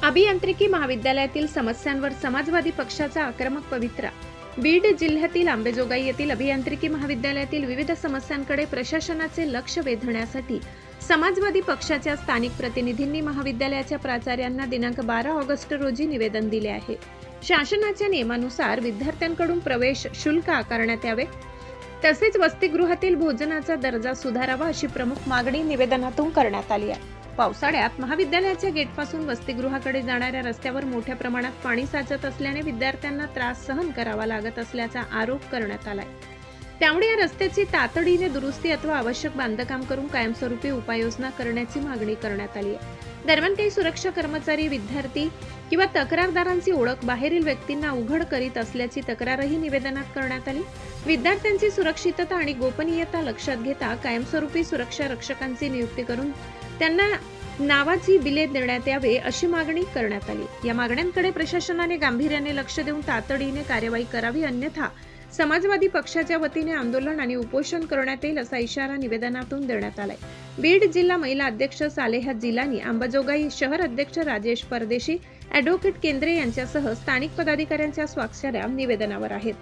अभियांत्रिकी महाविद्यालयातील समस्यांवर समाजवादी पक्षाचा आक्रमक पवित्रा. बीड जिल्ह्यातील अंबेजोगाई येथील अभियांत्रिकी महाविद्यालयातील विविध समस्यांकडे प्रशासनाचे लक्ष वेधण्यासाठी समाजवादी पक्षाच्या स्थानिक प्रतिनिधींनी महाविद्यालयाच्या प्राचार्यांना दिनांक 12 ऑगस्ट रोजी निवेदन दिले आहे. शासनाच्या नियमानुसार विद्यार्थ्यांकडून प्रवेश शुल्क आकारण्यात यावे, तसेच वसतिगृहातील भोजनाचा दर्जा सुधारावा अशी प्रमुख मागणी निवेदनातून करण्यात आली आहे. पावसाळ्यात महाविद्यालयाच्या गेटपासून वसतिगृहाकडे जाणाऱ्या रस्त्यावर मोठ्या प्रमाणात पाणी साचत असल्याने विद्यार्थ्यांना त्रास सहन करावा लागत असल्याचा आरोप करण्यात आलाय. त्यामुळे या रस्त्याची तातडीने दुरुस्ती अथवा आवश्यक बांधकाम करून कायमस्वरूपी उपाययोजना करण्याची मागणी करण्यात आली आहे. दरम्यान काही सुरक्षा कर्मचारी विद्यार्थी किंवा तक्रारदारांची ओळख बाहेरील व्यक्तींना उघड करीत असल्याची तक्रारही निवेदनात करण्यात आली. विद्यार्थ्यांची सुरक्षितता आणि गोपनीयता लक्षात घेता कायमस्वरूपी सुरक्षा रक्षकांची नियुक्ती करून त्यांना नावाची बिले देण्यात यावे अशी मागणी करण्यात आली. या मागण्यांकडे प्रशासनाने गांभीर्याने लक्ष देऊन तातडीने कार्यवाही करावी, अन्यथा समाजवादी पक्षाच्या वतीने आंदोलन आणि उपोषण करण्यात येईल असा इशारा निवेदनातून देण्यात आलाय. बीड जिल्हा महिला अध्यक्ष सालेहा जिलानी, अंबाजोगाई शहर अध्यक्ष राजेश परदेशी, ॲडव्होकेट केंद्रे यांच्यासह स्थानिक पदाधिकाऱ्यांच्या स्वाक्षऱ्या निवेदनावर आहेत.